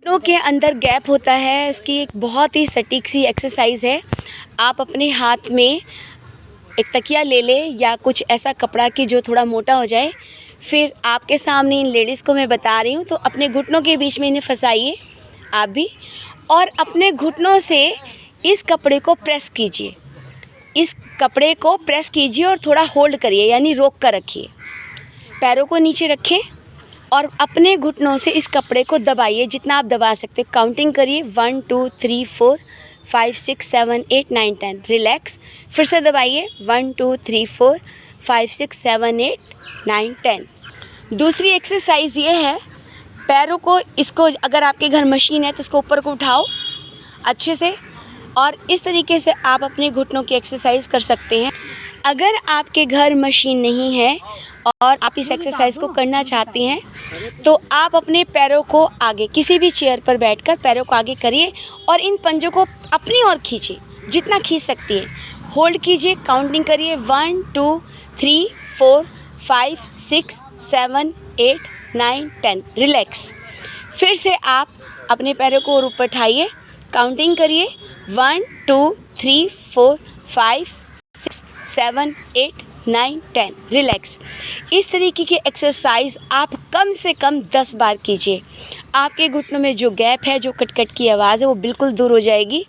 घुटनों के अंदर गैप होता है, उसकी एक बहुत ही सटीक सी एक्सरसाइज है। आप अपने हाथ में एक तकिया ले लें या कुछ ऐसा कपड़ा कि जो थोड़ा मोटा हो जाए। फिर आपके सामने इन लेडीज़ को मैं बता रही हूँ, तो अपने घुटनों के बीच में इन्हें फंसाइए आप भी, और अपने घुटनों से इस कपड़े को प्रेस कीजिए। इस कपड़े को प्रेस कीजिए और थोड़ा होल्ड करिए, यानी रोक कर रखिए। पैरों को नीचे रखें और अपने घुटनों से इस कपड़े को दबाइए जितना आप दबा सकते हो। काउंटिंग करिए 1 2 3 4 5 6 7 8 9 10। रिलैक्स। फिर से दबाइए 1 2 3 4 5 6 7 8 9 10। दूसरी एक्सरसाइज ये है, पैरों को इसको अगर आपके घर मशीन है तो उसको ऊपर को उठाओ अच्छे से, और इस तरीके से आप अपने घुटनों की एक्सरसाइज कर सकते हैं। अगर आपके घर मशीन नहीं है और आप इस एक्सरसाइज को करना चाहते हैं तो आप अपने पैरों को आगे किसी भी चेयर पर बैठकर पैरों को आगे करिए और इन पंजों को अपनी ओर खींचिए जितना खींच सकती है। होल्ड कीजिए, काउंटिंग करिए 1 2 3 4 5 6 7 8 9 10। रिलैक्स। फिर से आप अपने पैरों को ऊपर उठाइए, काउंटिंग करिए 1 2 3 4 5 6 7 8 9 10। रिलैक्स। इस तरीके की एक्सरसाइज आप कम से कम 10 बार कीजिए। आपके घुटनों में जो गैप है, जो कट की आवाज़ है, वो बिल्कुल दूर हो जाएगी।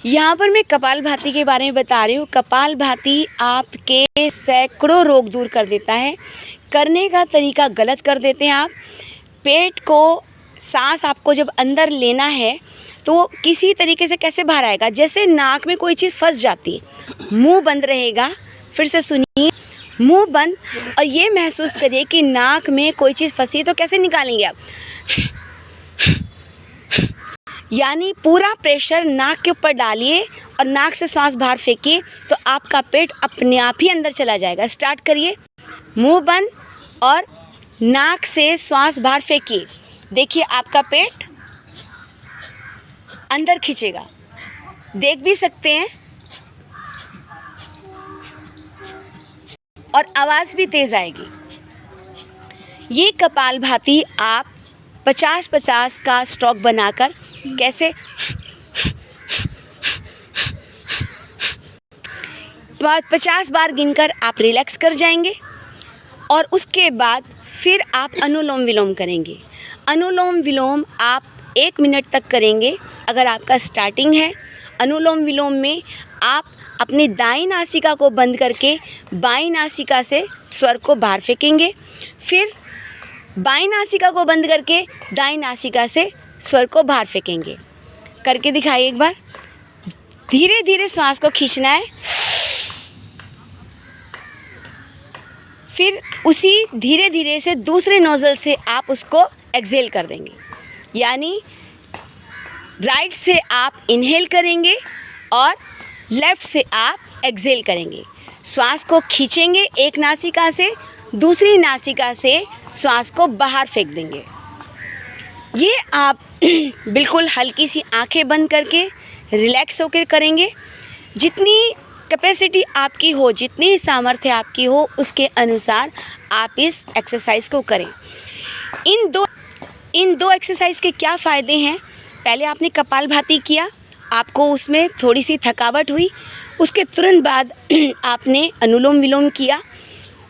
यहाँ पर मैं कपालभाति के बारे में बता रही हूँ। कपालभाति आपके सैकड़ों रोग दूर कर देता है। करने का तरीका गलत कर देते हैं आप। पेट को, सांस आपको जब अंदर लेना है तो वो किसी तरीके से कैसे बाहर आएगा, जैसे नाक में कोई चीज़ फंस जाती है। मुंह बंद रहेगा। फिर से सुनिए, मुंह बंद, और ये महसूस करिए कि नाक में कोई चीज़ फंसी, तो कैसे निकालेंगे आप? यानी पूरा प्रेशर नाक के ऊपर डालिए और नाक से सांस बाहर फेंकिए, तो आपका पेट अपने आप ही अंदर चला जाएगा। स्टार्ट करिए, मुंह बंद और नाक से सांस बाहर फेंकिए। देखिए आपका पेट अंदर खींचेगा, देख भी सकते हैं, और आवाज़ भी तेज़ आएगी। ये कपालभाति आप 50-50 का स्ट्रोक बनाकर कैसे 50 बार गिनकर आप रिलैक्स कर जाएंगे, और उसके बाद फिर आप अनुलोम विलोम करेंगे। अनुलोम विलोम आप 1 मिनट तक करेंगे अगर आपका स्टार्टिंग है। अनुलोम विलोम में आप अपनी दाईं नासिका को बंद करके बाईं नासिका से स्वर को बाहर फेंकेंगे। फिर बाईं नासिका को बंद करके दाईं नासिका से स्वर को बाहर फेंकेंगे। करके दिखाइए एक बार। धीरे धीरे श्वास को खींचना है। फिर उसी धीरे धीरे से दूसरे नोज़ल से आप उसको एक्सहेल कर देंगे। यानी राइट से आप इनहेल करेंगे और लेफ़्ट से आप एक्सहेल करेंगे। श्वास को खींचेंगे एक नासिका से, दूसरी नासिका से श्वास को बाहर फेंक देंगे। ये आप बिल्कुल हल्की सी आंखें बंद करके रिलैक्स होकर करेंगे। जितनी कैपेसिटी आपकी हो, जितनी सामर्थ्य आपकी हो, उसके अनुसार आप इस एक्सरसाइज को करें। इन दो एक्सरसाइज के क्या फ़ायदे हैं? पहले आपने कपालभाति किया, आपको उसमें थोड़ी सी थकावट हुई। उसके तुरंत बाद आपने अनुलोम विलोम किया।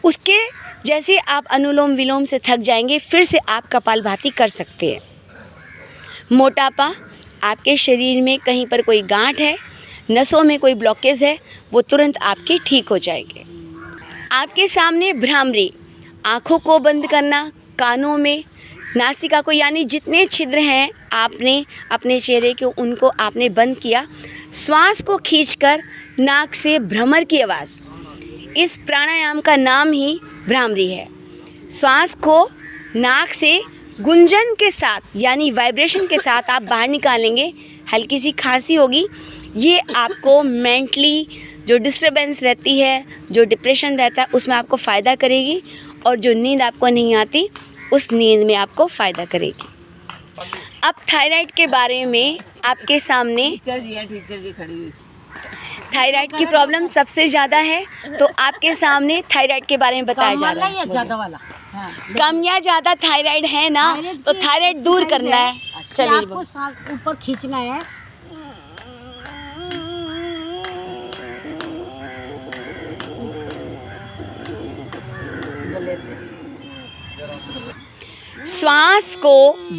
उसके जैसे आप अनुलोम विलोम से थक जाएंगे, फिर से आप कपालभाति कर सकते हैं। मोटापा, आपके शरीर में कहीं पर कोई गांठ है, नसों में कोई ब्लॉकेज है, वो तुरंत आपके ठीक हो जाएंगे। आपके सामने भ्रामरी, आँखों को बंद करना, कानों में, नासिका को, यानी जितने छिद्र हैं आपने अपने चेहरे के उनको आपने बंद किया। श्वास को खींचकर नाक से भ्रमर की आवाज़, इस प्राणायाम का नाम ही भ्रामरी है। श्वास को नाक से गुंजन के साथ, यानी वाइब्रेशन के साथ आप बाहर निकालेंगे। हल्की सी खांसी होगी। ये आपको मेंटली जो डिस्टर्बेंस रहती है, जो डिप्रेशन रहता है, उसमें आपको फ़ायदा करेगी, और जो नींद आपको नहीं आती उस नींद में आपको फ़ायदा करेगी। अब थायराइड के बारे में आपके सामने, थायराइड की प्रॉब्लम सबसे ज़्यादा है, तो आपके सामने थायराइड के बारे में बताया जा रहा है। कम या ज़्यादा थायराइड है ना, तो थायराइड दूर करना है। चलिए आपको सांस ऊपर खींचना है। गले से श्वास को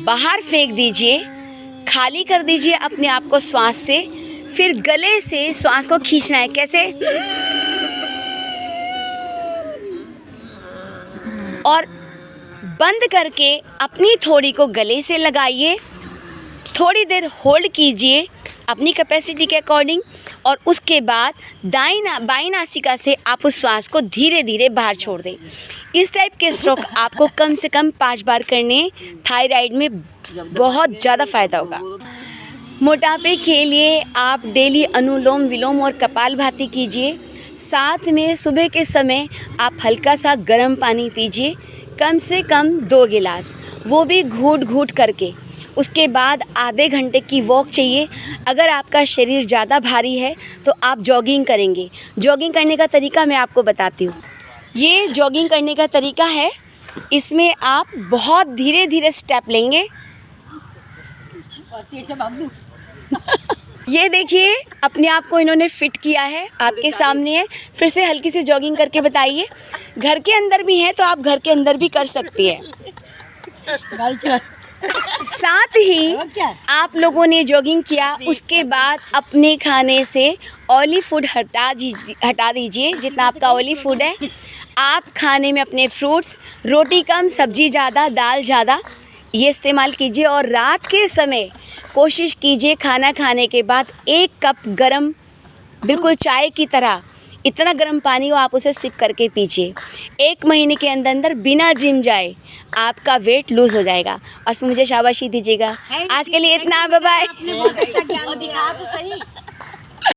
बाहर फेंक दीजिए, खाली कर दीजिए अपने आप को श्वास से। फिर गले से श्वास को खींचना है। कैसे? और बंद करके अपनी थोड़ी को गले से लगाइए, थोड़ी देर होल्ड कीजिए अपनी कैपेसिटी के अकॉर्डिंग, और उसके बाद बाईं नासिका से आप उस श्वास को धीरे धीरे बाहर छोड़ दें। इस टाइप के स्ट्रोक आपको कम से कम 5 बार करने। थायराइड में बहुत ज़्यादा फ़ायदा होगा। मोटापे के लिए आप डेली अनुलोम विलोम और कपालभाति कीजिए। साथ में सुबह के समय आप हल्का सा गर्म पानी पीजिए, कम से कम 2 गिलास, वो भी घूट घूट करके। उसके बाद आधे घंटे की वॉक चाहिए। अगर आपका शरीर ज़्यादा भारी है तो आप जॉगिंग करेंगे। जॉगिंग करने का तरीका मैं आपको बताती हूँ। ये जॉगिंग करने का तरीका है, इसमें आप बहुत धीरे धीरे स्टेप लेंगे। ये देखिए अपने आप को इन्होंने फिट किया है, आपके सामने है। फिर से हल्की से जॉगिंग करके बताइए। घर के अंदर भी है तो आप घर के अंदर भी कर सकती हैं। साथ ही आप लोगों ने जॉगिंग किया, उसके बाद अपने खाने से ऑयली फूड हटा दीजिए। जितना आपका ऑयली फूड है आप खाने में अपने फ्रूट्स, रोटी कम, सब्जी ज़्यादा, दाल ज़्यादा, ये इस्तेमाल कीजिए। और रात के समय कोशिश कीजिए खाना खाने के बाद 1 कप गरम, बिल्कुल चाय की तरह, इतना गर्म पानी हो आप उसे सिप करके पीजिए। 1 महीने के अंदर अंदर बिना जिम जाए आपका वेट लूज़ हो जाएगा। और फिर मुझे शाबाशी दीजिएगा। आज के लिए इतना, बाय बाय। बहुत अच्छा ज्ञान दिया।